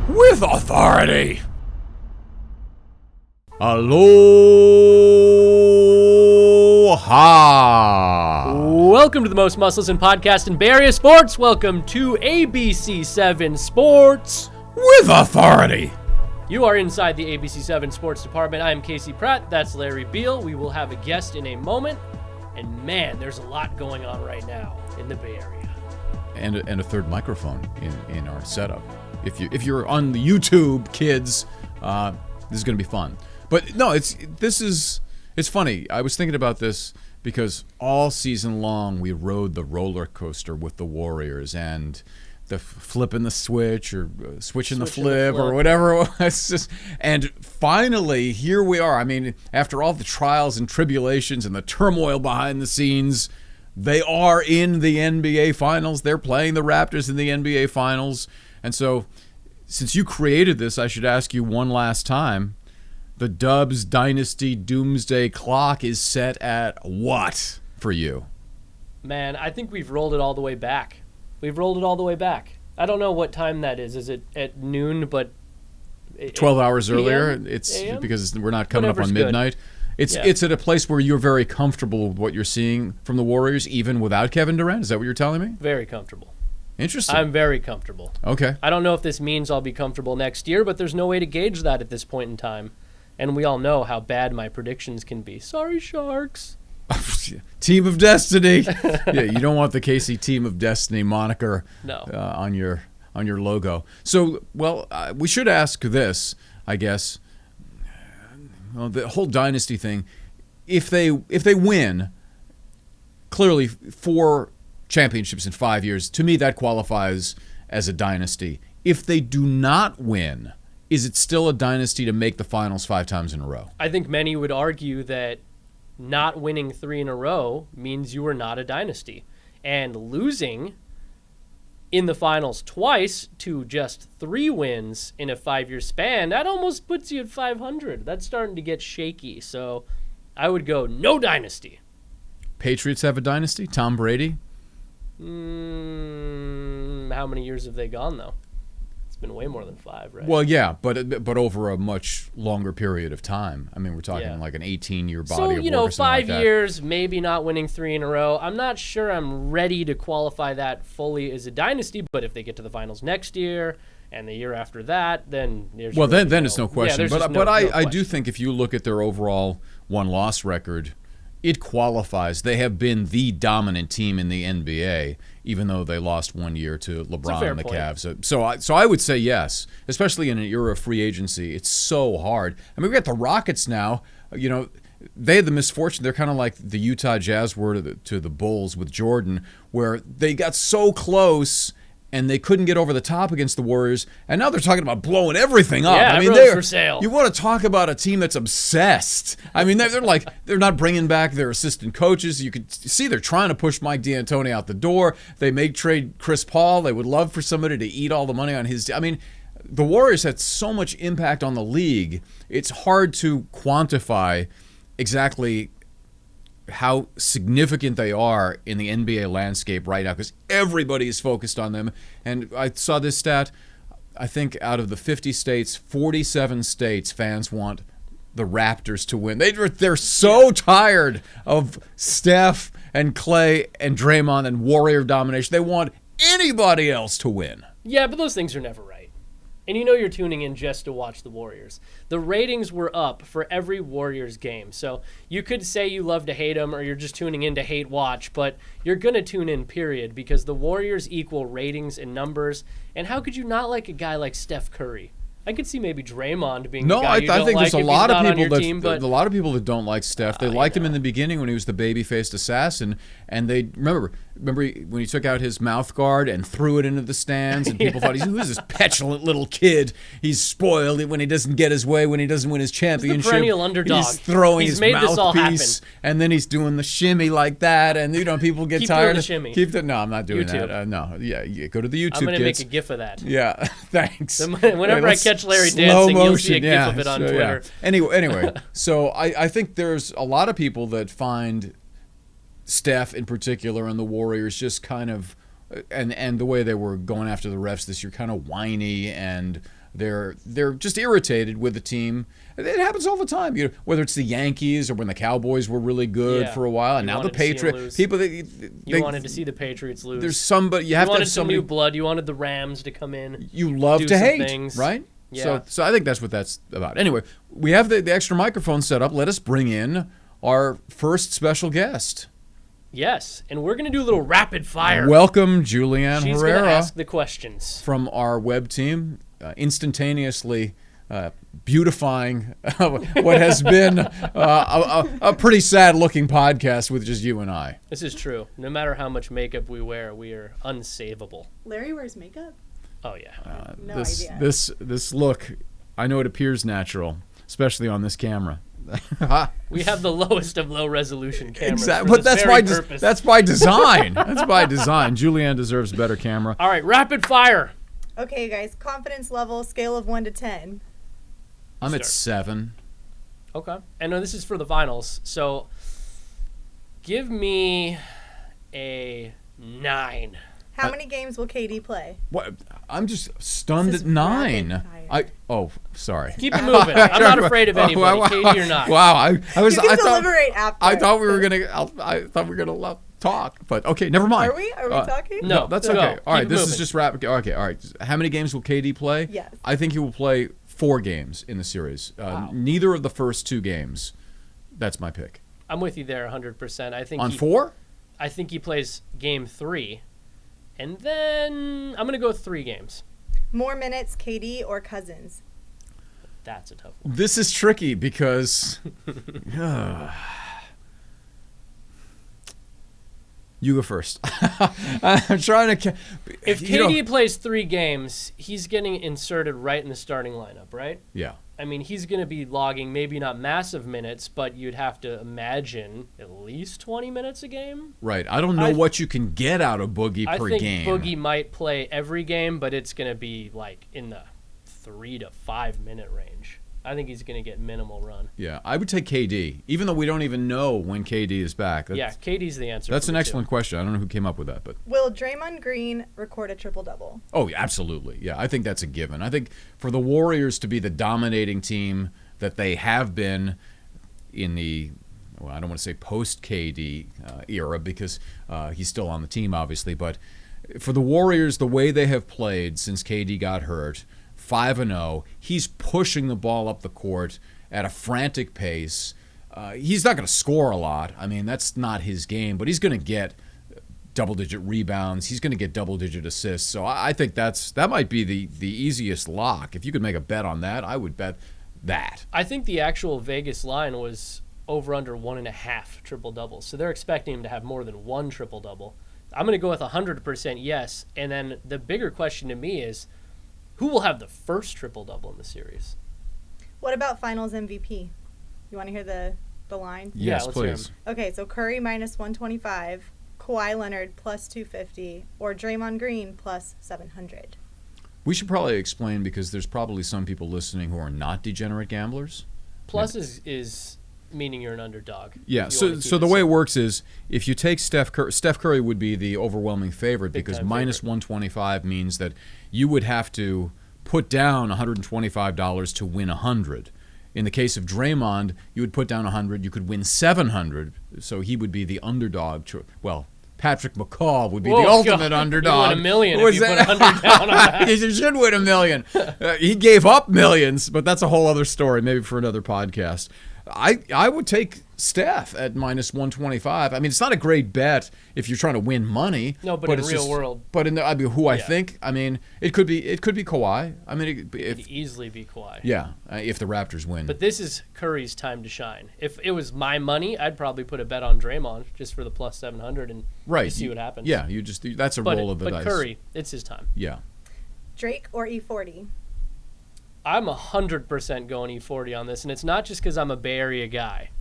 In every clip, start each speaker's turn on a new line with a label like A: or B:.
A: with authority. Aloha!
B: Welcome to the most muscles in podcast in Bay Area sports. Welcome to ABC7 Sports
A: with authority.
B: You are inside the ABC7 Sports Department. I am Casey Pratt. That's Larry Beal. We will have a guest in a moment. And man, there's a lot going on right now in the Bay Area.
A: And a third microphone in our setup. If you're on the YouTube, kids, this is going to be fun. But no, it's funny. I was thinking about this because all season long we rode the roller coaster with the Warriors and the flipping the switch or switching the flip or whatever it was. And finally, here we are. I mean, after all the trials and tribulations and the turmoil behind the scenes, they are in the NBA Finals. They're playing the Raptors in the NBA Finals. And so, since you created this, I should ask you one last time. The Dubs Dynasty Doomsday Clock is set at what for you?
B: Man, I think we've rolled it all the way back. I don't know what time that is. Is it at noon, but
A: 12 hours earlier? It's
B: AM?
A: Because we're not coming
B: Whatever's
A: up on midnight.
B: Good.
A: It's at a place where you're very comfortable with what you're seeing from the Warriors, even without Kevin Durant? Is that what you're telling me?
B: Very comfortable.
A: Interesting.
B: I'm very comfortable.
A: Okay.
B: I don't know if this means I'll be comfortable next year, but there's no way to gauge that at this point in time. And we all know how bad my predictions can be. Sorry, Sharks.
A: Team of Destiny. Yeah, you don't want the Casey Team of Destiny moniker on your logo. So, we should ask this, I guess. Well, the whole dynasty thing. If they win, clearly 4 championships in 5 years, to me that qualifies as a dynasty. If they do not win, is it still a dynasty to make the finals 5 times in a row?
B: I think many would argue that not winning 3 in a row means you are not a dynasty. And losing in the finals twice to just 3 wins in a 5-year span, that almost puts you at 500. That's starting to get shaky. So I would go no dynasty.
A: Patriots have a dynasty? Tom Brady?
B: How many years have they gone, though? It's been way more than 5, right?
A: Well, yeah, but over a much longer period of time. I mean, we're talking like an 18-year body of work or something like that. So,
B: 5 years, maybe not winning 3 in a row. I'm not sure I'm ready to qualify that fully as a dynasty, but if they get to the finals next year and the year after that, then there's
A: then it's no question.
B: Yeah,
A: but I do think if you look at their overall won-loss record, it qualifies. They have been the dominant team in the NBA, even though they lost 1 year to LeBron and the Cavs. So I would say yes, especially in an era of free agency. It's so hard. I mean, we got the Rockets now. You know, they had the misfortune. They're kind of like the Utah Jazz were to the Bulls with Jordan, where they got so close and they couldn't get over the top against the Warriors, and now they're talking about blowing everything up.
B: Yeah,
A: I mean,
B: they're for sale.
A: You want to talk about a team that's obsessed. I mean, they're not bringing back their assistant coaches. You could see they're trying to push Mike D'Antoni out the door. They may trade Chris Paul. They would love for somebody to eat all the money on his. I mean, the Warriors had so much impact on the league. It's hard to quantify exactly how significant they are in the NBA landscape right now because everybody is focused on them. And I saw this stat, I think out of the 50 states, 47 states fans want the Raptors to win. They're so tired of Steph and Clay and Draymond and Warrior domination. They want anybody else to win.
B: Yeah, but those things are never right. And you know you're tuning in just to watch the Warriors. The ratings were up for every Warriors game. So you could say you love to hate them or you're just tuning in to hate watch, but you're going to tune in, period, because the Warriors equal ratings and numbers. And how could you not like a guy like Steph Curry? I could see maybe Draymond being the guy you don't like. No, I think there's a lot
A: of people that don't like Steph. They liked him in the beginning when he was the baby-faced assassin, and they remember when he took out his mouth guard and threw it into the stands, and people thought, who's this petulant little kid? He's spoiled when he doesn't get his way, when he doesn't win his championship.
B: He's the perennial underdog.
A: He's throwing his mouthpiece, and then he's doing the shimmy like that, and people get tired.
B: Doing the shimmy.
A: No, I'm not doing
B: YouTube.
A: That. No, go to the YouTube.
B: I'm going to make a GIF of that.
A: Yeah, thanks.
B: Whenever I catch Larry dancing, you'll see a GIF of it on Twitter.
A: Yeah. Anyway, so I think there's a lot of people that find Steph in particular and the Warriors just kind of and the way they were going after the refs this year, kind of whiny, and they're just irritated with the team. It happens all the time, whether it's the Yankees or when the Cowboys were really good for a while, and now the Patriots. People,
B: you wanted to see the Patriots lose.
A: There's somebody you have to have
B: some new blood. You wanted the Rams to come in.
A: You love to hate,
B: things.
A: right?
B: Yeah.
A: So I think that's what that's about. Anyway, we have the extra microphone set up. Let us bring in our first special guest.
B: Yes, and we're going to do a little rapid fire.
A: Welcome, Julianne Herrera.
B: She's going to ask the questions.
A: From our web team, instantaneously beautifying what has been a pretty sad-looking podcast with just you and I.
B: This is true. No matter how much makeup we wear, we are unsavable.
C: Larry wears makeup?
B: Oh, yeah.
C: No idea.
A: This look, I know it appears natural, especially on this camera.
B: We have the lowest of low-resolution cameras.
A: Exactly,
B: for
A: but
B: this very purpose.
A: that's by design. That's by design. Julianne deserves a better camera.
B: All right, rapid fire.
C: Okay, guys. Confidence level, scale of 1 to 10.
A: I'm at 7.
B: Okay. And no, this is for the finals. So give me a 9.
C: How many games will KD play?
A: What? I'm just stunned
C: This
A: at
C: is
A: 9.
C: rapid
A: Sorry.
B: Keep it moving. I'm not afraid of anybody, KD or not.
A: Wow, I was.
C: You can
A: I thought,
C: deliberate after.
A: I thought we were gonna talk, but okay, never mind.
C: Are we? Are we talking?
B: No,
A: that's
B: go.
A: okay. All right,
B: Keep
A: this
B: moving.
A: is just rapid. Okay, all right. How many games will KD play?
C: Yes.
A: I think he will play 4 games in the series.
B: Wow.
A: Neither of the first 2 games. That's my pick.
B: I'm with you there 100%. I think
A: On 4?
B: I think he plays game 3. And then I'm going to go 3 games.
C: More minutes, KD or Cousins?
B: That's a tough one.
A: This is tricky because you go first. I'm trying to.
B: If KD plays 3 games, he's getting inserted right in the starting lineup, right?
A: Yeah.
B: I mean, he's going to be logging maybe not massive minutes, but you'd have to imagine at least 20 minutes a game.
A: Right. I don't know what you can get out of Boogie per game.
B: I think Boogie might play every game, but it's going to be like in the 3 to 5 minute range. I think he's going to get minimal run.
A: Yeah, I would take KD, even though we don't even know when KD is back.
B: Yeah, KD's the answer.
A: That's
B: for
A: an
B: me,
A: excellent
B: too.
A: question. I don't know who came up with that, but
C: Will Draymond Green record a triple-double?
A: oh, absolutely. Yeah, I think that's a given. I think for the Warriors to be the dominating team that they have been in the, well, I don't want to say post-KD era because he's still on the team, obviously, but for the Warriors, the way they have played since KD got hurt, 5-0, he's pushing the ball up the court at a frantic pace. He's not going to score a lot. I mean, that's not his game, but he's going to get double-digit rebounds. He's going to get double-digit assists. So I think that might be the easiest lock. If you could make a bet on that, I would bet that.
B: I think the actual Vegas line was over under 1.5 triple doubles. So they're expecting him to have more than 1 triple double. I'm going to go with 100% yes. And then the bigger question to me is, who will have the first triple double in the series?
C: What about Finals MVP? You want to hear the line?
A: Yes,
B: let's hear
A: please.
B: him.
C: Okay, so Curry minus 125, Kawhi Leonard plus 250, or Draymond Green plus 700.
A: We should probably explain because there's probably some people listening who are not degenerate gamblers.
B: Plus is meaning you're an underdog.
A: Yeah,
B: If you wanna
A: so
B: keep
A: the
B: it
A: way it
B: simple.
A: works is if you take Steph Curry would be the overwhelming favorite
B: Big
A: because
B: time
A: minus
B: favorite.
A: 125 means that you would have to put down $125 to win 100. In the case of Draymond, you would put down 100, you could win 700, so he would be the underdog. Well, Patrick McCall would be the ultimate underdog.
B: You win $1 million
A: Was
B: if you
A: that-
B: put 100 down on that.
A: He should win $1 million. He gave up millions, but that's a whole other story, maybe for another podcast. I would take Steph at minus 125. I mean, it's not a great bet if you're trying to win money.
B: No, but in
A: it's
B: real world.
A: But in I mean, who I
B: Yeah.
A: think, I mean, it could be Kawhi. I mean,
B: It could easily be Kawhi.
A: if the Raptors win.
B: But this is Curry's time to shine. If it was my money, I'd probably put a bet on Draymond just for the plus 700 and just see what happens.
A: Yeah, that's a roll of the dice.
B: But Curry, it's his time.
A: Yeah.
C: Drake or E40?
B: I'm 100% going E40 on this, and it's not just because I'm a Bay Area guy.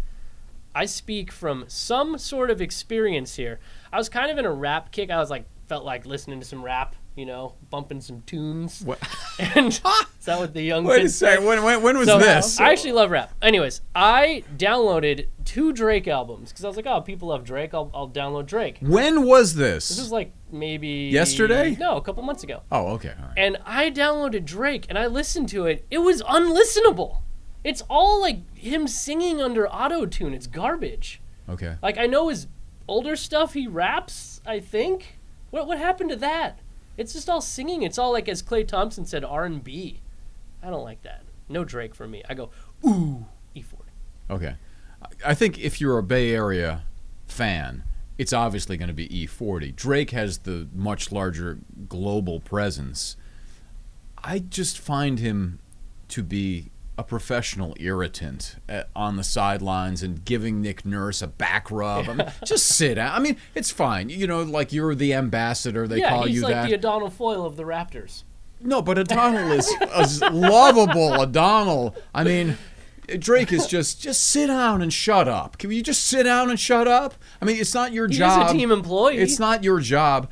B: I speak from some sort of experience here. I was kind of in a rap kick. Felt like listening to some rap bumping some tunes.
A: What?
B: And is that what the young
A: Wait a
B: kids say?
A: second. When was
B: So,
A: this?
B: I actually love rap. Anyways, I downloaded 2 Drake albums because I was like, oh, people love Drake. I'll download Drake.
A: When was this?
B: This is like maybe
A: yesterday?
B: No, a couple months ago.
A: Oh, okay. All right.
B: And I downloaded Drake and I listened to it. It was unlistenable. It's all like him singing under auto-tune. It's garbage.
A: Okay.
B: Like, I know his older stuff, he raps, I think. What happened to that? It's just all singing. It's all like, as Klay Thompson said, R&B. I don't like that. No Drake for me. I go, ooh, E40.
A: Okay. I think if you're a Bay Area fan, it's obviously going to be E40. Drake has the much larger global presence. I just find him to be a professional irritant on the sidelines and giving Nick Nurse a back rub. I mean, just sit down. I mean, it's fine. Like you're the ambassador. They call you that.
B: Yeah, he's like the O'Donnell Foyle of the Raptors.
A: No, but O'Donnell is lovable. O'Donnell. I mean, Drake is just sit down and shut up. Can you just sit down and shut up? I mean, it's not your job.
B: He's a team employee.
A: It's not your job.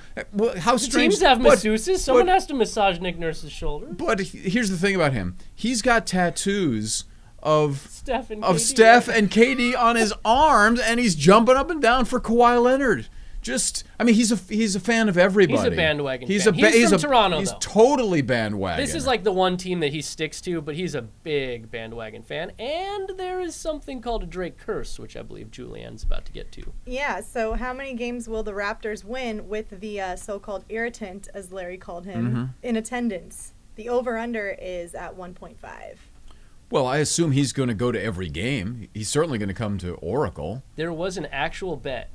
A: How strange.
B: Teams have masseuses. Someone has to massage Nick Nurse's shoulder.
A: But here's the thing about him. He's got tattoos of
B: Steph and
A: KD on his arms, and he's jumping up and down for Kawhi Leonard. He's a fan of everybody.
B: He's a bandwagon fan.
A: He's
B: from Toronto,
A: He's
B: though.
A: totally bandwagon.
B: This is like the one team that he sticks to, but he's a big bandwagon fan. And there is something called a Drake curse, which I believe Julianne's about to get to.
C: Yeah, so how many games will the Raptors win with the so-called irritant, as Larry called him, in attendance? The over-under is at 1.5.
A: Well, I assume he's going to go to every game. He's certainly going to come to Oracle.
B: There was an actual bet.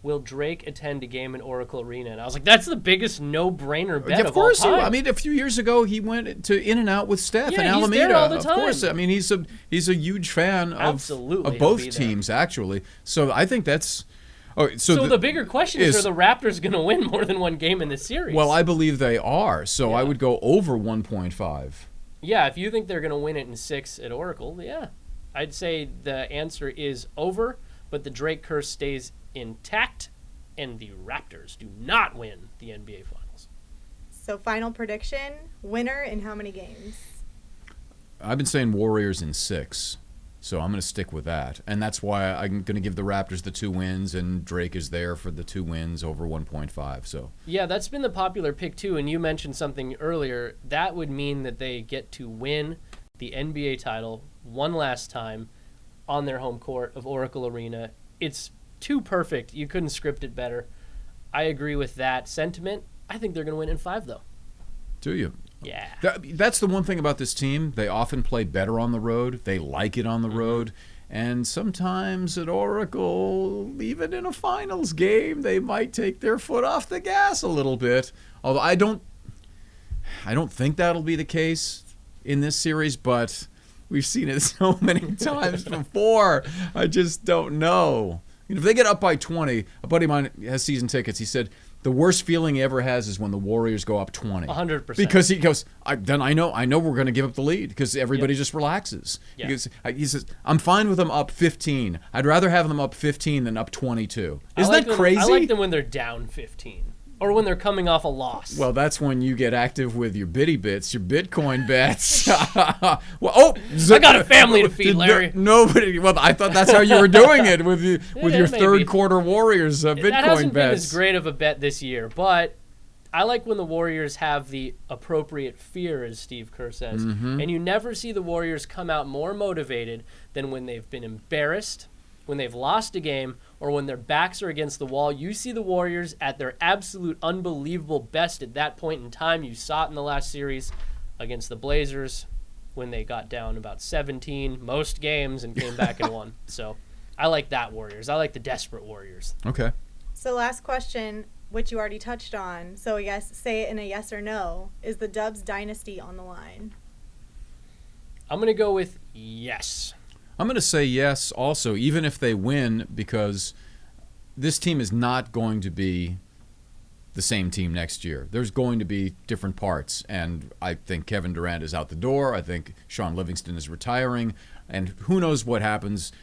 B: Will Drake attend a game in Oracle Arena? And I was like, that's the biggest no-brainer bet
A: of course,
B: of all time.
A: I mean, a few years ago, he went to In-N-Out with Steph in
B: he's
A: Alameda.
B: there all the time.
A: Of course, I mean, he's a huge fan of both teams, actually. So I think that's. Oh, so
B: the bigger question is, are the Raptors going to win more than one game in the series?
A: Well, I believe they are. So I would go over 1.5.
B: Yeah, if you think they're going to win it in 6 at Oracle, yeah. I'd say the answer is over, but the Drake curse stays intact, and the Raptors do not win the NBA Finals.
C: So final prediction, winner in how many games?
A: I've been saying Warriors in 6, so I'm going to stick with that. And that's why I'm going to give the Raptors the 2 wins, and Drake is there for the 2 wins over 1.5. So
B: yeah, that's been the popular pick too, and you mentioned something earlier. That would mean that they get to win the NBA title one last time on their home court of Oracle Arena. It's too perfect. You couldn't script it better. I agree with that sentiment. I think they're going to win in 5, though.
A: Do you?
B: Yeah.
A: That's the one thing about this team. They often play better on the road. They like it on the road. And sometimes at Oracle, even in a finals game, they might take their foot off the gas a little bit. Although I don't think that'll be the case in this series, but we've seen it so many times before. I just don't know. If they get up by 20, a buddy of mine has season tickets. He said the worst feeling he ever has is when the Warriors go up 20.
B: 100%.
A: Because he goes, then I know we're going to give up the lead because everybody just relaxes.
B: Yeah.
A: He says, I'm fine with them up 15. I'd rather have them up 15 than up 22. Isn't that crazy?
B: I like them when they're down 15. Or when they're coming off a loss.
A: Well, that's when you get active with your bitty bits, your Bitcoin bets. I
B: got a family to feed, Larry.
A: Nobody. Well, I thought that's how you were doing it with your third quarter Warriors Bitcoin bets.
B: That hasn't been as great of a bet this year, but I like when the Warriors have the appropriate fear, as Steve Kerr says. And you never see the Warriors come out more motivated than when they've been embarrassed, when they've lost a game, or when their backs are against the wall. You see the Warriors at their absolute unbelievable best at that point in time. You saw it in the last series against the Blazers when they got down about 17 most games and came back and won. So I like that Warriors. I like the desperate Warriors.
A: Okay.
C: So last question, which you already touched on. So I guess say it in a yes or no. Is the Dubs dynasty on the line?
B: I'm going to go with yes.
A: I'm going to say yes also, even if they win, because this team is not going to be the same team next year. There's going to be different parts, and I think Kevin Durant is out the door. I think Sean Livingston is retiring, and who knows what happens.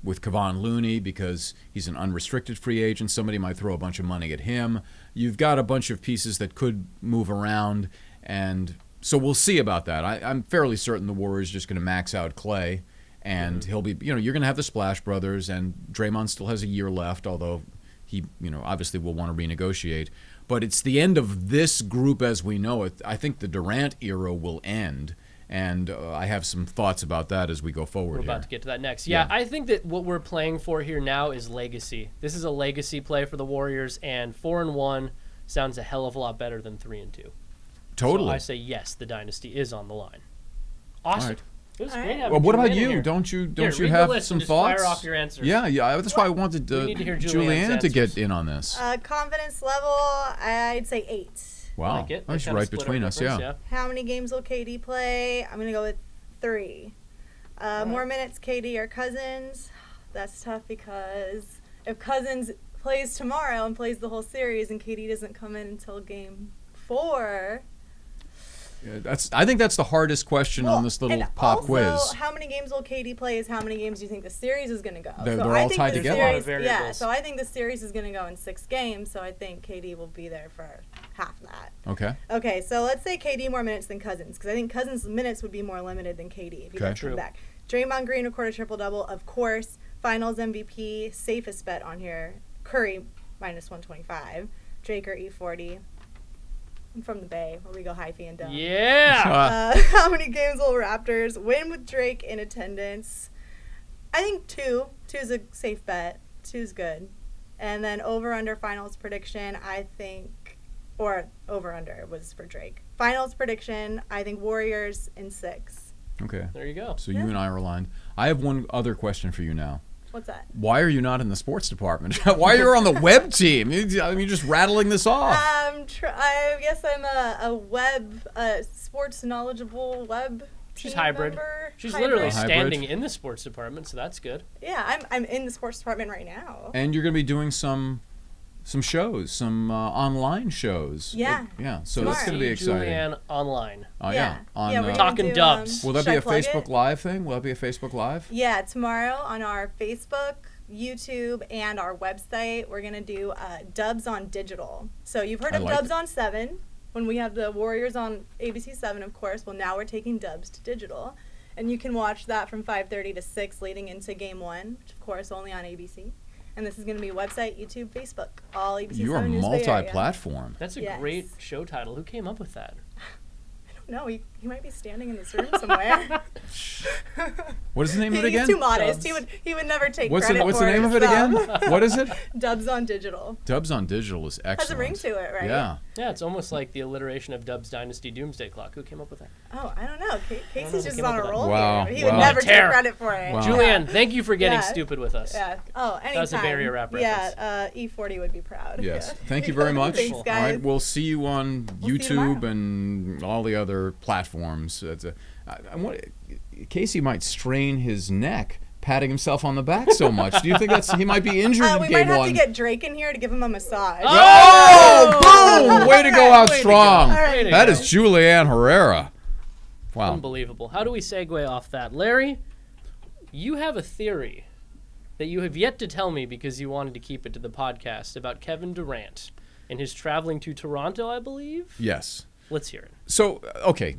A: with Kevon Looney because he's an unrestricted free agent. Somebody might throw a bunch of money at him. You've got a bunch of pieces that could move around, and so we'll see about that. I'm fairly certain the Warriors are just going to max out Clay, and he'll be, you're going to have the Splash Brothers, and Draymond still has a year left, although he, obviously will want to renegotiate. But it's the end of this group as we know it. I think the Durant era will end. And I have some thoughts about that as we go forward.
B: We're about to get to that next. Yeah, I think that what we're playing for here now is legacy. This is a legacy play for the Warriors, and 4-1 sounds a hell of a lot better than 3-2.
A: Totally.
B: So I say yes, the dynasty is on the line. Awesome.
A: All right.
B: It was great having
A: well, what about
B: Julianne
A: you?
B: here.
A: Don't you
B: Read
A: have
B: the list
A: some
B: and just
A: thoughts?
B: Fire off your answers.
A: Yeah. That's why I wanted
B: We need to hear
A: Julianne to
B: Julianne's
A: get in on this.
C: Confidence level, I'd say 8.
A: Wow,
B: I like it.
A: that's
B: Kinda
A: right
B: split our
A: between us.
B: difference,
A: Yeah.
C: How many games will KD play? I'm going to go with 3. More minutes, KD or Cousins? That's tough because if Cousins plays tomorrow and plays the whole series and KD doesn't come in until game 4...
A: I think that's the hardest question on this little pop quiz.
C: How many games will KD play is how many games do you think the series is going to go?
A: They're all tied together.
C: So I think the series is going to go in 6 games, so I think KD will be there for half that. Okay, so let's say KD more minutes than Cousins, because I think Cousins' minutes would be more limited than KD if he does come back. Draymond Green, record a triple-double, of course. Finals MVP, safest bet on here. Curry, minus 125. Draker, E40. I'm from the Bay, where we go hyphy and dumb.
B: Yeah!
C: How many games will Raptors win with Drake in attendance? I think 2. 2's a safe bet. 2's good. And then over-under finals prediction, I think, or over-under was for Drake. Finals prediction, I think Warriors in 6.
A: Okay.
B: There you go.
A: So you and I are aligned. I have one other question for you now.
C: What's that?
A: Why are you not in the sports department? Why are you on the web team? You're just rattling this off.
C: I guess I'm a web, sports knowledgeable web.
B: She's
C: team
B: hybrid.
C: member.
B: She's
C: Hybrid.
B: literally standing in the sports department, so that's good.
C: Yeah, I'm in the sports department right now.
A: And you're going to be doing some shows, some online shows.
C: Yeah.
A: So that's going to be exciting.
B: Julianne online.
A: Yeah.
C: We're
B: Talking Dubs.
A: Will that be a Facebook Live thing? Will that be a Facebook Live?
C: Yeah, tomorrow on our Facebook, YouTube, and our website, we're going to do Dubs on Digital. So you've heard of Dubs on 7, when we have the Warriors on ABC 7, of course. Well, now we're taking Dubs to digital. And you can watch that from 5:30 to 6 leading into Game 1, which, of course, only on ABC. And this is going to be website, YouTube, Facebook, all ABC 7
A: You are
C: News Bay Area.
A: multi-platform.
B: That's a great show title. Who came up with that?
C: No, he might be standing in this room somewhere.
A: What is the name of it again?
C: He's too modest. He would never take credit
A: What's
C: for
A: the name of it again? What is it?
C: Dubs on Digital.
A: Dubs on Digital is excellent.
C: Has a ring to it, right?
A: Yeah.
B: Yeah, it's almost like the alliteration of Dubs Dynasty Doomsday Clock. Who came up with that?
C: Oh, I don't know. Casey's just
B: came
C: on
B: up
C: a
B: with
C: roll
A: that.
C: here. He would never take credit for it.
A: Wow.
B: Julianne, thank you for getting stupid with us.
C: Yeah. Oh, anytime.
B: That was a barrier rap reference.
C: Yeah, E40 would be proud.
A: Yes.
C: Yeah.
A: Thank you very much.
C: Thanks, guys.
A: All right, we'll see you on YouTube and all the other platforms. Casey might strain his neck patting himself on the back so much. Do you think he might be injured in
C: we
A: Game 1?
C: might have to get Drake in here to give him a massage.
A: Oh, boom! Way to go out strong.
C: Right.
A: That is Julianne Herrera. Wow.
B: Unbelievable. How do we segue off that? Larry, you have a theory that you have yet to tell me because you wanted to keep it to the podcast about Kevin Durant and his traveling to Toronto, I believe?
A: Yes.
B: Let's hear it.
A: So, okay,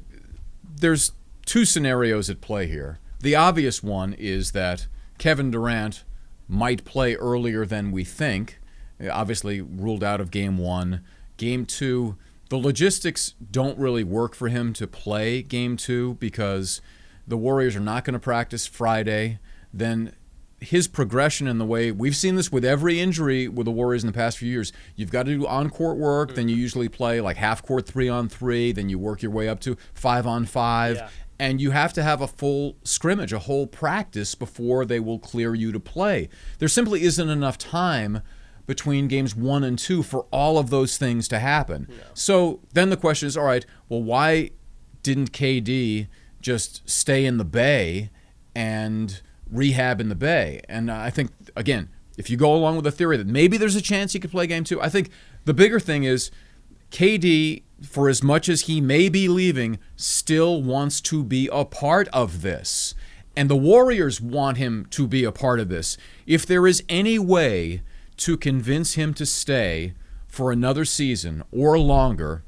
A: there's 2 scenarios at play here. The obvious one is that Kevin Durant might play earlier than we think. Obviously ruled out of Game 1. Game 2, the logistics don't really work for him to play Game 2 because the Warriors are not going to practice Friday. Then his progression in the way we've seen this with every injury with the Warriors in the past few years. You've got to do on-court work, then you usually play like half-court 3-on-3, then you work your way up to 5-on-5.
B: Yeah.
A: And you have to have a full scrimmage, a whole practice before they will clear you to play. There simply isn't enough time between games 1 and 2 for all of those things to happen. No. So then the question is, all right, well, why didn't KD just stay in the Bay and rehab in the Bay? And I think, again, if you go along with the theory that maybe there's a chance he could play Game 2, I think the bigger thing is KD, for as much as he may be leaving, still wants to be a part of this. And the Warriors want him to be a part of this. If there is any way to convince him to stay for another season or longer,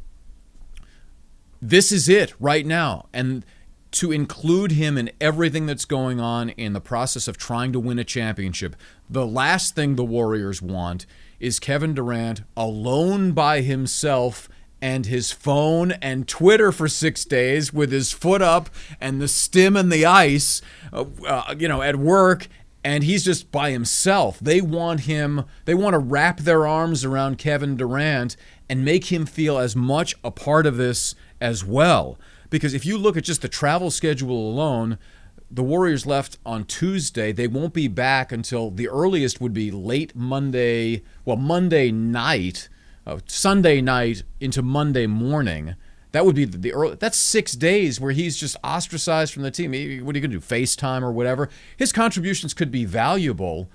A: this is it right now. And to include him in everything that's going on in the process of trying to win a championship. The last thing the Warriors want is Kevin Durant alone by himself and his phone and Twitter for 6 days with his foot up and the stim and the ice, at work, and he's just by himself. They want to wrap their arms around Kevin Durant and make him feel as much a part of this as well. Because if you look at just the travel schedule alone, the Warriors left on Tuesday. They won't be back until the earliest would be late Monday night, Sunday night into Monday morning. That would be the early. That's 6 days where he's just ostracized from the team. What are you going to do, FaceTime or whatever? His contributions could be valuable,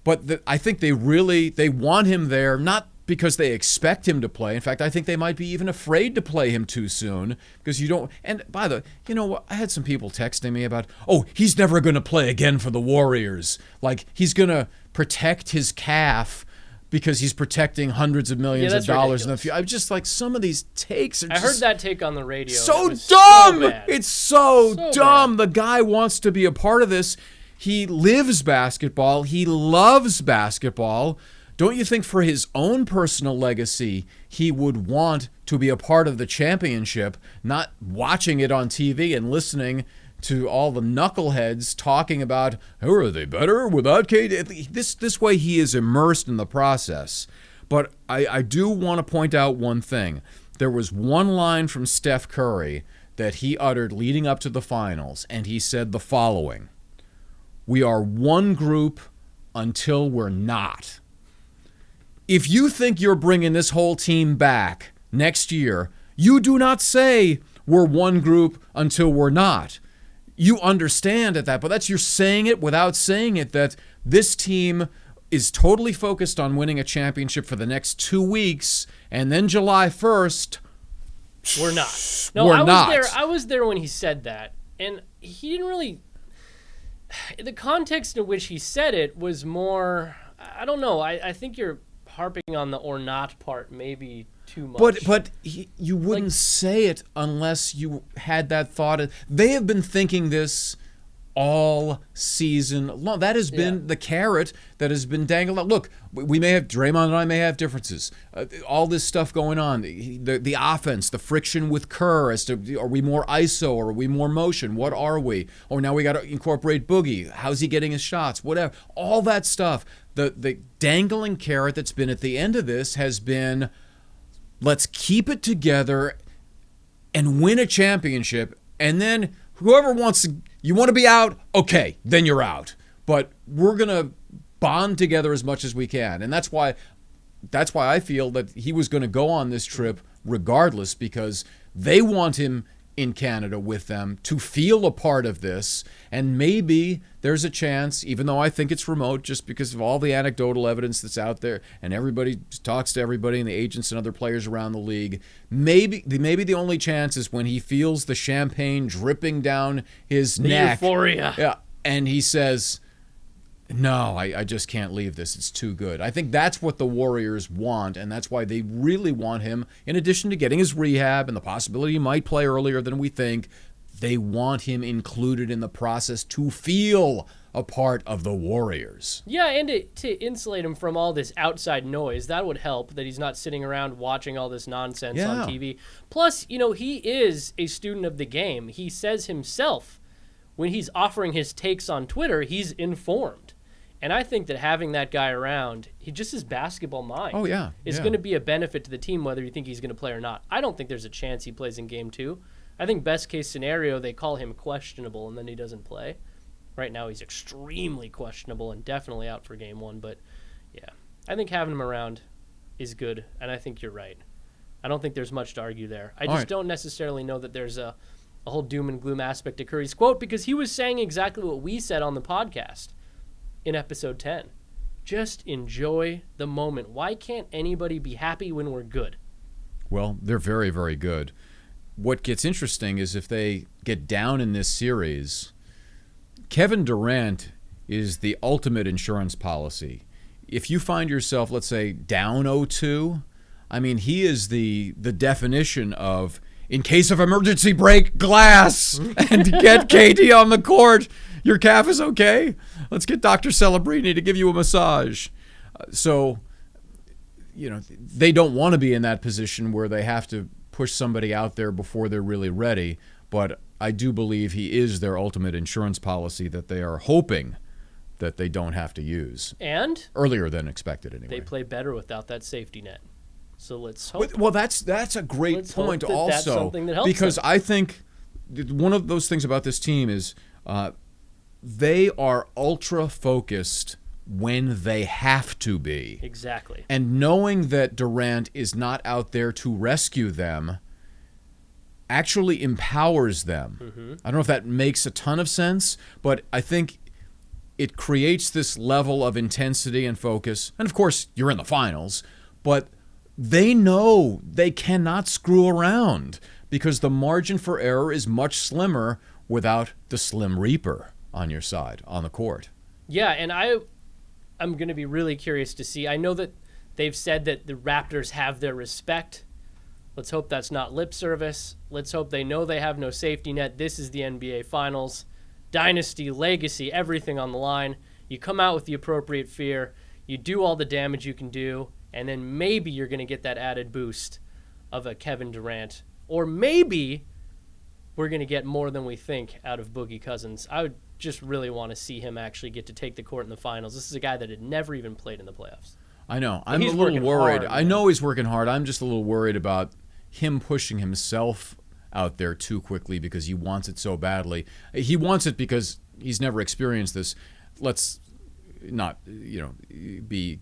A: but I think they want him there, not because they expect him to play. In fact, I think they might be even afraid to play him too soon because you don't. And by the way, I had some people texting me about, he's never going to play again for the Warriors. Like he's going to protect his calf because he's protecting hundreds of millions of dollars in the future. I'm just like, some of these takes are
B: I heard that take on the radio.
A: So dumb!
B: So
A: it's so dumb.
B: Bad.
A: The guy wants to be a part of this. He lives basketball. He loves basketball. Don't you think for his own personal legacy, he would want to be a part of the championship, not watching it on TV and listening to all the knuckleheads talking about, are they better without KD? This way he is immersed in the process. But I do want to point out one thing. There was one line from Steph Curry that he uttered leading up to the finals, and he said the following: "We are one group until we're not." If you think you're bringing this whole team back next year, you do not say we're one group until we're not. You understand that, but that's you're saying it without saying it, that this team is totally focused on winning a championship for the next 2 weeks, and then July 1st,
B: we're not. No, I was there when he said that, and he didn't really. The context in which he said it was more. I don't know. I think you're harping on the or not part maybe too much.
A: But you wouldn't say it unless you had that thought. They have been thinking this all season long. That has been the carrot that has been dangled out. Look, Draymond and I may have differences. All this stuff going on. The offense, the friction with Kerr as to, are we more ISO or are we more motion? What are we? Or now we got to incorporate Boogie. How's he getting his shots? Whatever. All that stuff. The dangling carrot that's been at the end of this has been, let's keep it together and win a championship, and then whoever you want to be out, okay, then you're out. But we're going to bond together as much as we can. And that's why I feel that he was going to go on this trip regardless, because they want him in Canada with them to feel a part of this. And maybe there's a chance, even though I think it's remote just because of all the anecdotal evidence that's out there and everybody talks to everybody and the agents and other players around the league, maybe the only chance is when he feels the champagne dripping down his neck.
B: Euphoria.
A: Yeah, and he says, no, I just can't leave this. It's too good. I think that's what the Warriors want, and that's why they really want him, in addition to getting his rehab and the possibility he might play earlier than we think. They want him included in the process to feel a part of the Warriors.
B: Yeah, and to insulate him from all this outside noise. That would help, that he's not sitting around watching all this nonsense on TV. Plus, he is a student of the game. He says himself, when he's offering his takes on Twitter, he's informed. And I think that having that guy around, his basketball mind is going to be a benefit to the team, whether you think he's going to play or not. I don't think there's a chance he plays in Game 2. I think best case scenario, they call him questionable and then he doesn't play. Right now he's extremely questionable and definitely out for Game 1. But, yeah, I think having him around is good, and I think you're right. I don't think there's much to argue there. I just don't necessarily know that there's a whole doom and gloom aspect to Curry's quote, because he was saying exactly what we said on the podcast in episode 10. Just enjoy the moment. Why can't anybody be happy when we're good?
A: Well, they're very, very good. What gets interesting is if they get down in this series, Kevin Durant is the ultimate insurance policy. If you find yourself, let's say, down 0-2, I mean, he is the definition of, in case of emergency, break glass and get KD on the court. Your calf is okay? Let's get Dr. Celebrini to give you a massage. So, they don't want to be in that position where they have to push somebody out there before they're really ready. But I do believe he is their ultimate insurance policy that they are hoping that they don't have to use.
B: And
A: earlier than expected, anyway.
B: They play better without that safety net. So let's hope.
A: Well, that's a great point also.
B: That's something that helps
A: because
B: them.
A: I think one of those things about this team is they are ultra focused when they have to be.
B: Exactly.
A: And knowing that Durant is not out there to rescue them actually empowers them. Mm-hmm. I don't know if that makes a ton of sense, but I think it creates this level of intensity and focus. And of course, you're in the finals, but they know they cannot screw around because the margin for error is much slimmer without the Slim Reaper on your side on the court.
B: Yeah, and I'm going to be really curious to see. I know that they've said that the Raptors have their respect. Let's hope that's not lip service. Let's hope they know they have no safety net. This is the NBA Finals. Dynasty, legacy, everything on the line. You come out with the appropriate fear. You do all the damage you can do. And then maybe you're going to get that added boost of a Kevin Durant. Or maybe we're going to get more than we think out of Boogie Cousins. I would just really want to see him actually get to take the court in the finals. This is a guy that had never even played in the playoffs.
A: I know. I'm a little worried. I know he's working hard. I'm just a little worried about him pushing himself out there too quickly because he wants it so badly. He wants it because he's never experienced this. Let's not be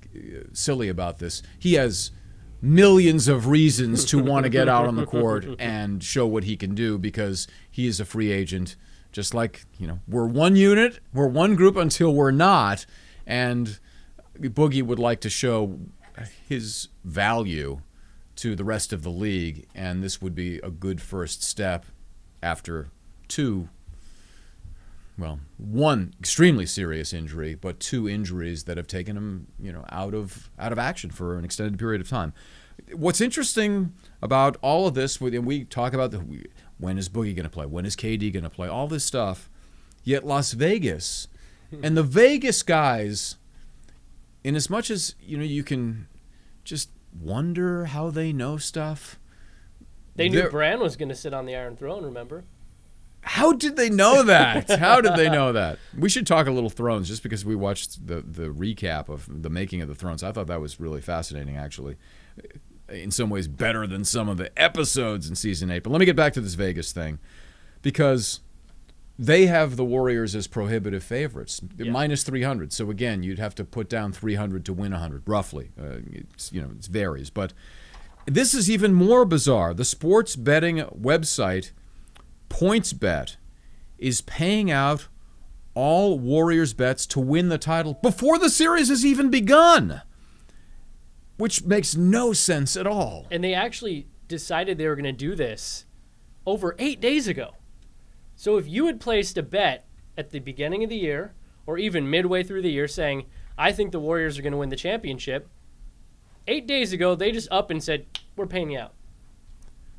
A: silly about this. He has millions of reasons to want to get out on the court and show what he can do because he is a free agent. Just like, we're one unit, we're one group until we're not, and Boogie would like to show his value to the rest of the league, and this would be a good first step after one extremely serious injury, but two injuries that have taken him, out of action for an extended period of time. What's interesting about all of this, and we talk about when is Boogie going to play, when is KD going to play, all this stuff, yet Las Vegas and the Vegas guys, in as much as you can just wonder how they know stuff.
B: They knew Bran was going to sit on the Iron Throne, remember?
A: How did they know that? How did they know that? We should talk a little Thrones just because we watched the recap of the making of the Thrones. I thought that was really fascinating, actually. In some ways better than some of the episodes in Season 8. But let me get back to this Vegas thing because they have the Warriors as prohibitive favorites, minus 300. So, again, you'd have to put down 300 to win 100, roughly. It varies. But this is even more bizarre. The sports betting website PointsBet is paying out all Warriors bets to win the title before the series has even begun, which makes no sense at all.
B: And they actually decided they were going to do this over 8 days ago. So if you had placed a bet at the beginning of the year or even midway through the year saying, I think the Warriors are going to win the championship, 8 days ago they just up and said, we're paying you out.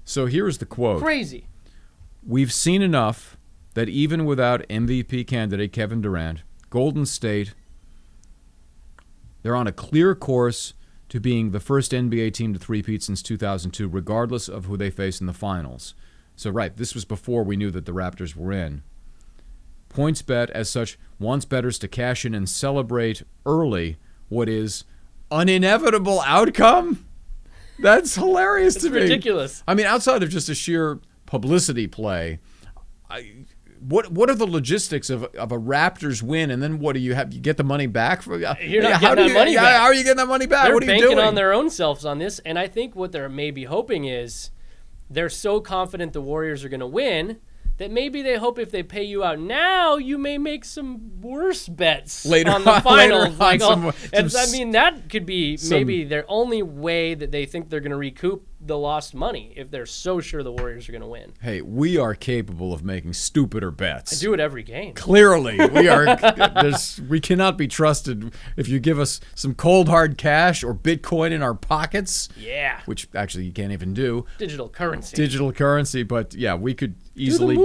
A: So here's the quote.
B: Crazy.
A: We've seen enough that even without MVP candidate Kevin Durant, Golden State, they're on a clear course to being the first NBA team to three-peat since 2002, regardless of who they face in the finals. So, right, this was before we knew that the Raptors were in. PointsBet, as such, wants bettors to cash in and celebrate early what is an inevitable outcome? That's hilarious to me.
B: It's ridiculous.
A: I mean, outside of just a sheer publicity play, what are the logistics of a Raptors win, and then what do you have? You get the money back?
B: You're not getting that money back.
A: How are you getting that money back?
B: They're
A: what are you
B: banking
A: doing?
B: on their own selves on this, and I think what they're maybe hoping is they're so confident the Warriors are going to win that maybe they hope if they pay you out now, you may make some worse bets
A: later
B: on the finals.
A: I mean,
B: that could be maybe their only way that they think they're going to recoup the lost money if they're so sure the Warriors are going to win.
A: Hey, we are capable of making stupider bets.
B: I do it every game.
A: Clearly, we are. We cannot be trusted if you give us some cold hard cash or Bitcoin in our pockets.
B: Yeah.
A: Which actually you can't even do.
B: Digital currency.
A: But yeah, we could easily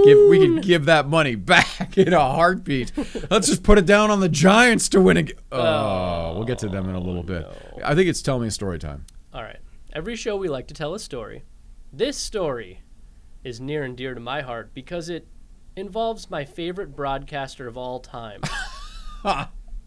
A: give that money back in a heartbeat. Let's just put it down on the Giants to win again. Oh, we'll get to them in a little bit.
B: No.
A: I think it's tell me a story time.
B: All right. Every show we like to tell a story. This story is near and dear to my heart because it involves my favorite broadcaster of all time.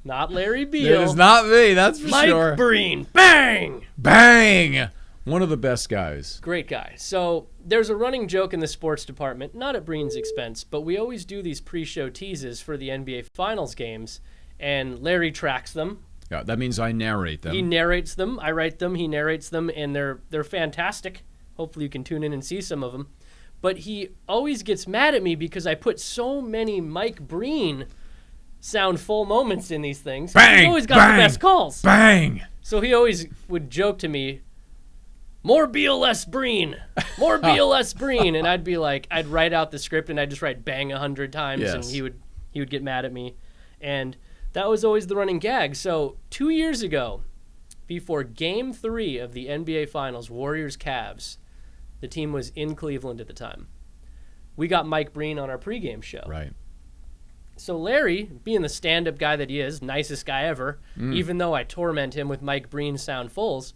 B: Not Larry Beal.
A: It is not me, that's for sure.
B: Mike Breen. Bang!
A: Bang! One of the best guys.
B: Great guy. So there's a running joke in the sports department, not at Breen's expense, but we always do these pre-show teases for the NBA Finals games, and Larry tracks them.
A: Yeah, that means I narrate them.
B: He narrates them. I write them. He narrates them, and they're fantastic. Hopefully you can tune in and see some of them. But he always gets mad at me because I put so many Mike Breen sound full moments in these things.
A: Bang!
B: He's always got
A: bang,
B: the best calls.
A: Bang!
B: So he always would joke to me, more Beal, less Breen. More Beal, less Breen. And I'd be like, I'd write out the script and I'd just write bang 100 times,
A: yes.
B: and he would get mad at me. And that was always the running gag. So 2 years ago, before Game 3 of the NBA Finals, Warriors-Cavs, the team was in Cleveland at the time, we got Mike Breen on our pregame show.
A: Right.
B: So Larry, being the stand-up guy that he is, nicest guy ever, even though I torment him with Mike Breen sound fulls,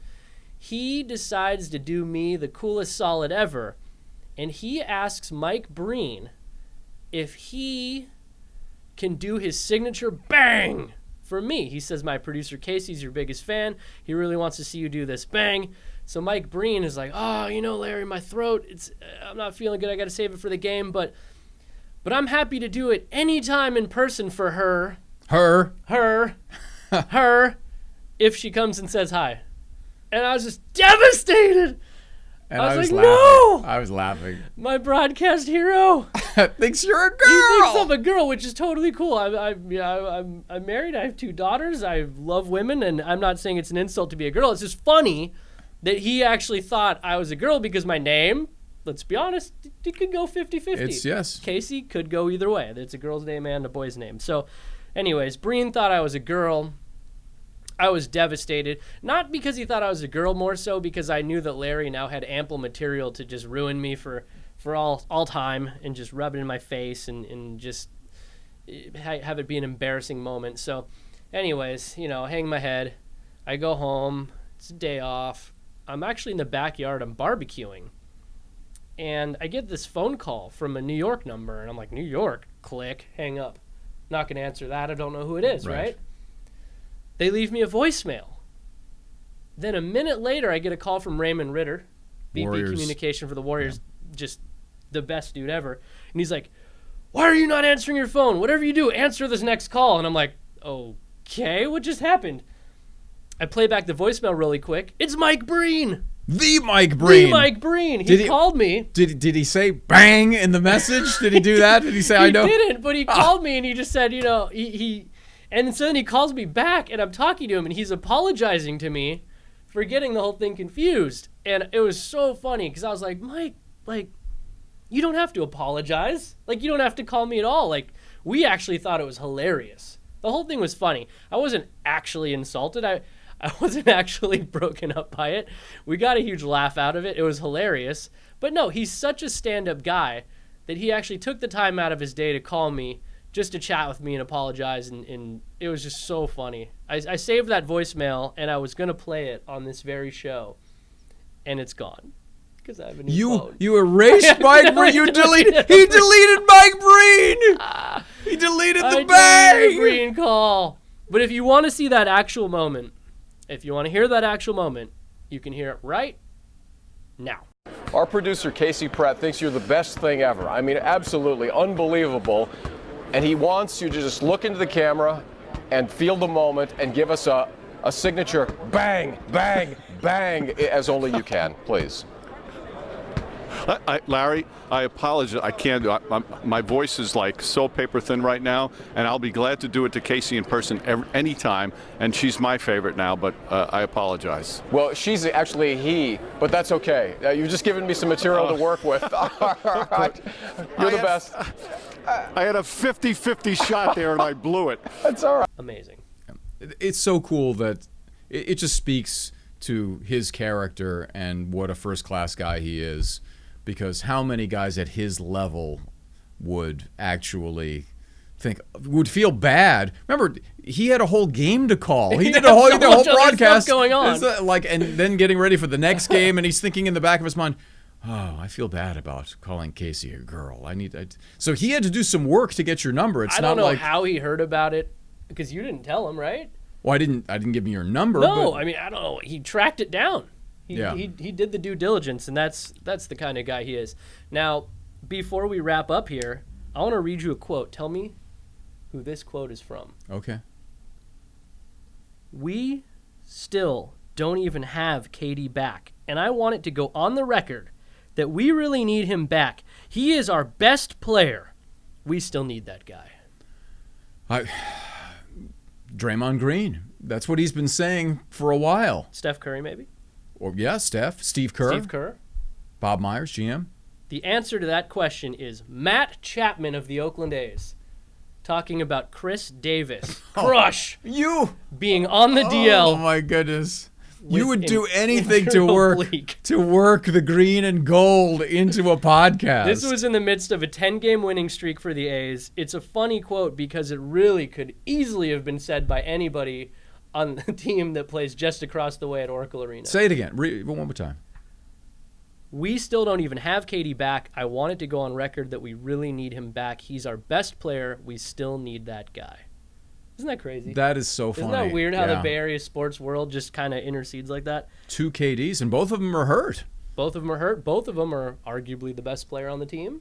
B: he decides to do me the coolest solid ever, and he asks Mike Breen if he can do his signature bang for me. He says, my producer Casey's your biggest fan. He really wants to see you do this bang. So Mike Breen is like, oh, Larry, my throat, I'm not feeling good. I got to save it for the game, but I'm happy to do it anytime in person for her, if she comes and says hi. And I was just devastated.
A: And
B: I was like,
A: laughing.
B: no!
A: I was laughing.
B: My broadcast hero
A: thinks you're a girl.
B: He thinks I'm a girl, which is totally cool. I'm married. I have 2 daughters. I love women, and I'm not saying it's an insult to be a girl. It's just funny that he actually thought I was a girl because my name, let's be honest, it could go 50-50.
A: It's yes.
B: Casey could go either way. It's a girl's name and a boy's name. So, anyways, Breen thought I was a girl. I was devastated, not because he thought I was a girl, more so because I knew that Larry now had ample material to just ruin me for all time and just rub it in my face and just have it be an embarrassing moment. So anyways, hang my head. I go home. It's a day off. I'm actually in the backyard. I'm barbecuing. And I get this phone call from a New York number, and I'm like, New York? Click, hang up. Not going to answer that. I don't know who it is, right? They leave me a voicemail. Then a minute later, I get a call from Raymond Ritter, VP Communication for the Warriors, just the best dude ever. And he's like, why are you not answering your phone? Whatever you do, answer this next call. And I'm like, okay, what just happened? I play back the voicemail really quick. It's Mike Breen.
A: The Mike Breen.
B: The Mike Breen. He called me.
A: Did he say bang in the message? Did he do that? Did he say I know?
B: He didn't, but he called me and he just said, and so then he calls me back, and I'm talking to him, and he's apologizing to me for getting the whole thing confused. And it was so funny, because I was like, Mike, you don't have to apologize. You don't have to call me at all. We actually thought it was hilarious. The whole thing was funny. I wasn't actually insulted. I wasn't actually broken up by it. We got a huge laugh out of it. It was hilarious. But no, he's such a stand-up guy that he actually took the time out of his day to call me just to chat with me and apologize, and it was just so funny. I saved that voicemail, and I was going to play it on this very show, and it's gone. Because I have a new phone.
A: You erased Mike Breen. He deleted Mike Breen. He deleted the bang.
B: The Breen call. But if you want to see that actual moment, if you want to hear that actual moment, you can hear it right now.
D: Our producer, Casey Pratt, thinks you're the best thing ever. I mean, absolutely unbelievable. And he wants you to just look into the camera and feel the moment and give us a signature bang, bang, bang, as only you can, please.
E: Larry, I apologize. I can't. My voice is like so paper thin right now, and I'll be glad to do it to Casey in person anytime. And she's my favorite now, but I apologize.
D: Well, she's actually he, but that's okay. You've just given me some material to work with. All right. You're the best.
E: I had a 50-50 shot there, and I blew it.
D: That's all right.
B: Amazing.
A: It's so cool that it just speaks to his character and what a first-class guy he is, because how many guys at his level would actually would feel bad? Remember, he had a whole game to call. He did a whole broadcast
B: going on,
A: and then getting ready for the next game, and he's thinking in the back of his mind, "Oh, I feel bad about calling Casey a girl. So he had to do some work to get your number.
B: I don't know how he heard about it, because you didn't tell him, right?
A: Well, I didn't give him your number.
B: No,
A: but
B: I mean, I don't know. He tracked it down. He did the due diligence, and that's the kind of guy he is. Now, before we wrap up here, I want to read you a quote. Tell me who this quote is from.
A: Okay.
B: We still don't even have KD back, and I want it to go on the record that we really need him back. He is our best player. We still need that guy.
A: Draymond Green. That's what he's been saying for a while.
B: Steph Curry, maybe?
A: Or Steph. Steve Kerr. Bob Myers, GM.
B: The answer to that question is Matt Chapman of the Oakland A's, talking about Chris Davis. Crush!
A: You!
B: Being on the DL.
A: Oh, my goodness. You would do anything to work the green and gold into a podcast.
B: This was in the midst of a 10-game winning streak for the A's. It's a funny quote because it really could easily have been said by anybody on the team that plays just across the way at Oracle Arena.
A: Say it again. One more time.
B: We still don't even have KD back. I want it to go on record that we really need him back. He's our best player. We still need that guy. Isn't that crazy?
A: That is so funny.
B: Isn't that weird how the Bay Area sports world just kind of intercedes like that?
A: 2 KDs, and both of them are hurt.
B: Both of them are hurt. Both of them are arguably the best player on the team.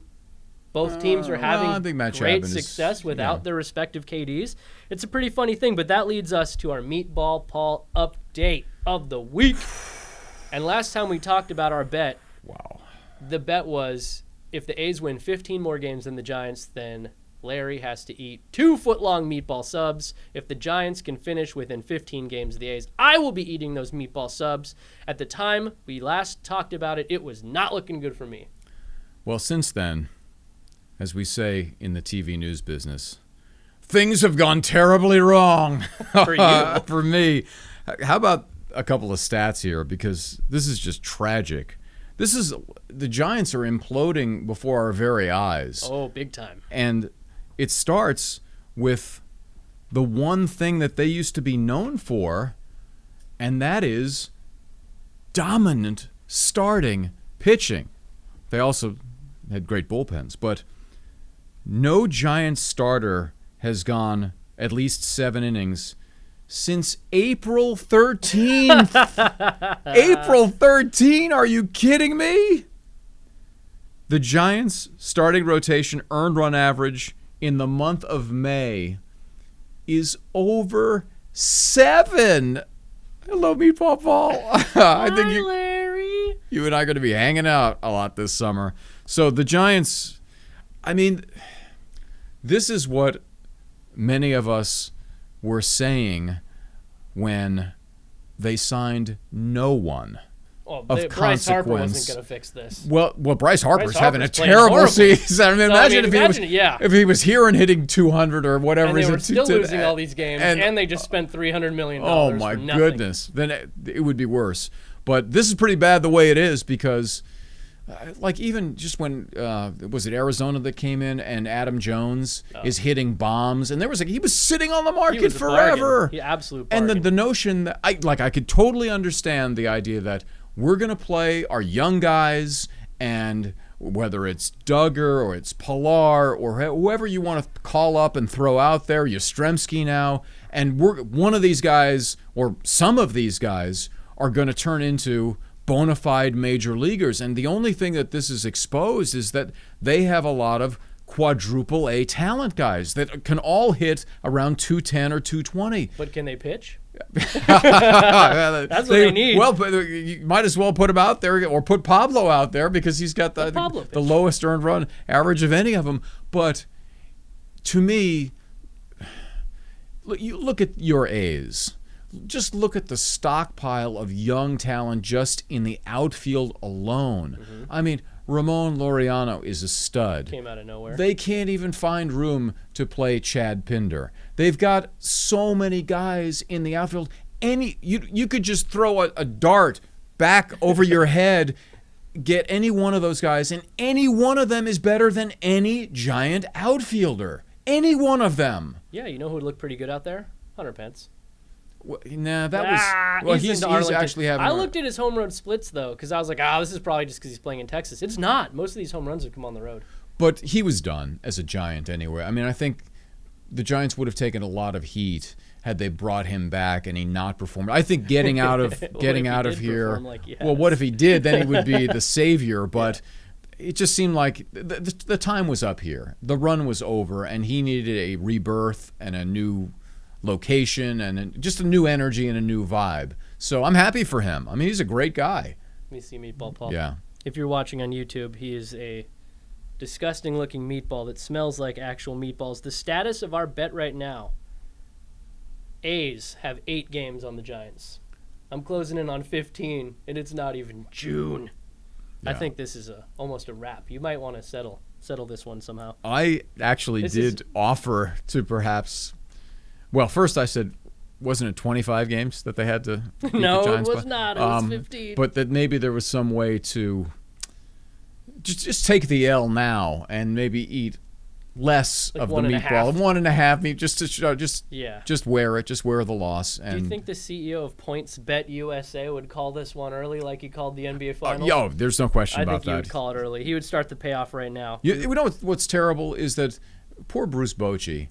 B: Both teams are having great success without their respective KDs. It's a pretty funny thing, but that leads us to our Meatball Paul update of the week. And last time we talked about our bet, the bet was if the A's win 15 more games than the Giants, then Larry has to eat 2 foot-long meatball subs. If the Giants can finish within 15 games of the A's, I will be eating those meatball subs. At the time we last talked about it, it was not looking good for me.
A: Well, since then, as we say in the TV news business, things have gone terribly wrong.
B: For you.
A: For me. How about a couple of stats here? Because this is just tragic. The Giants are imploding before our very eyes.
B: Oh, big time.
A: And it starts with the one thing that they used to be known for, and that is dominant starting pitching. They also had great bullpens, but no Giants starter has gone at least 7 innings since April 13th. April 13? Are you kidding me? The Giants' starting rotation earned run average in the month of May is over 7. Hello, Meatball Paul. I think
B: Larry.
A: You and I are going to be hanging out a lot this summer. So the Giants, I mean, this is what many of us were saying when they signed no one.
B: Well,
A: of
B: Bryce Harper
A: consequence.
B: wasn't going to fix this.
A: Well, Bryce Harper's having a terrible season. I mean, imagine if he was here and hitting 200 or whatever.
B: And they were still losing all these games, and they just spent $300 million
A: Oh, my
B: for nothing.
A: goodness. Then it would be worse. But this is pretty bad the way it is because, like, even just when, was it Arizona that came in and Adam Jones is hitting bombs? And there was he was sitting on the market forever.
B: He absolute bargain.
A: And the notion that, I could totally understand the idea that we're going to play our young guys, and whether it's Duggar or it's Pilar or whoever you want to call up and throw out there, Yastrzemski now, and one of these guys or some of these guys are going to turn into bona fide major leaguers. And the only thing that this is exposed is that they have a lot of quadruple A talent guys that can all hit around 210 or 220.
B: But can they pitch? That's what they need.
A: Well, but you might as well put him out there or put Pablo out there because he's got the lowest earned run average of any of them. But to me, you look at your A's. Just look at the stockpile of young talent just in the outfield alone. Mm-hmm. I mean, Ramon Laureano is a stud.
B: Came out of nowhere.
A: They can't even find room to play Chad Pinder. They've got so many guys in the outfield. You could just throw a dart back over your head, get any one of those guys, and any one of them is better than any Giant outfielder. Any one of them.
B: Yeah, you know who would look pretty good out there? Hunter Pence.
A: Well, nah, that was... Well, he's actually having...
B: I looked at his home run splits, though, because I was like, this is probably just because he's playing in Texas. It's not. Most of these home runs have come on the road.
A: But he was done as a Giant anyway. I mean, I think the Giants would have taken a lot of heat had they brought him back and he not performed. I think getting out of here... Well, what if he did? Then he would be the savior, but... It just seemed like the time was up here. The run was over, and he needed a rebirth and a new location and just a new energy and a new vibe. So I'm happy for him. I mean, he's a great guy.
B: Let me see Meatball Paul.
A: Yeah.
B: If you're watching on YouTube, he is a disgusting-looking meatball that smells like actual meatballs. The status of our bet right now, A's have 8 games on the Giants. I'm closing in on 15, and it's not even June. Yeah. I think this is almost a wrap. You might want to settle this one somehow.
A: I actually did offer to perhaps... Well, first I said, wasn't it 25 games that they had to beat
B: No,
A: the Giants
B: it was not. It was 15.
A: But that maybe there was some way to just take the L now and maybe eat less of the meatball. 1.5 meat, just to show, just wear it, just wear the loss. And
B: do you think the CEO of Points Bet USA would call this one early like he called the NBA Finals?
A: There's no question about that.
B: I think he would call it early. He would start the payoff right now.
A: You know what's terrible is that poor Bruce Bochy.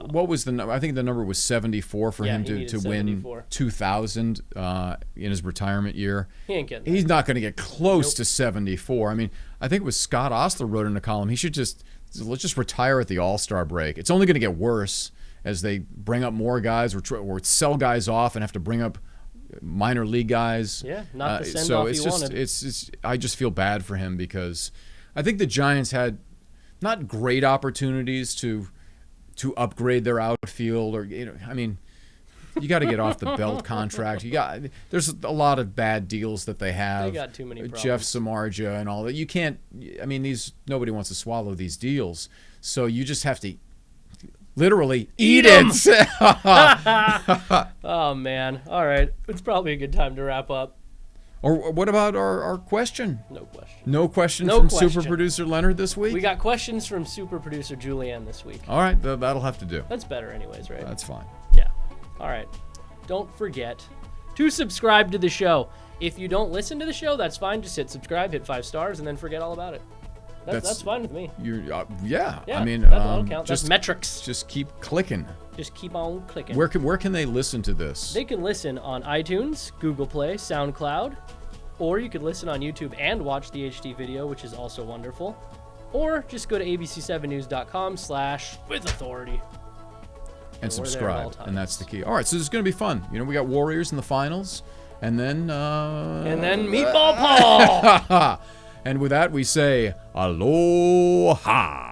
A: What was the number? I think the number was 74 for him to win 2,000 in his retirement year.
B: He ain't getting that.
A: He's not going to get close to 74. I mean, I think it was Scott Ostler wrote in a column, let's just retire at the All-Star break. It's only going to get worse as they bring up more guys or sell guys off and have to bring up minor league guys.
B: Yeah, not the send-off he wanted.
A: I just feel bad for him because I think the Giants had not great opportunities to upgrade their outfield, or I mean, you got to get off the Belt contract. There's a lot of bad deals that they have.
B: They got too many problems.
A: Jeff Samardzija and all that. You can't. I mean, nobody wants to swallow these deals, so you just have to literally eat it.
B: Oh man! All right, it's probably a good time to wrap up.
A: Or what about our question?
B: No question.
A: No question from super producer Leonard this week?
B: We got questions from super producer Julianne this week.
A: All right, that'll have to do.
B: That's better anyways, right?
A: That's fine.
B: Yeah. All right. Don't forget to subscribe to the show. If you don't listen to the show, that's fine. Just hit subscribe, hit 5 stars, and then forget all about it. That's fine with me.
A: Yeah. I mean,
B: that'll count. That's metrics.
A: Just keep clicking.
B: Just keep on clicking.
A: Where can they listen to this?
B: They can listen on iTunes, Google Play, SoundCloud, or you could listen on YouTube and watch the HD video, which is also wonderful. Or just go to abc7news.com/withauthority.
A: And subscribe, and that's the key. All right, so this is going to be fun. We got Warriors in the finals, and then
B: Meatball Paul.
A: And with that, we say aloha.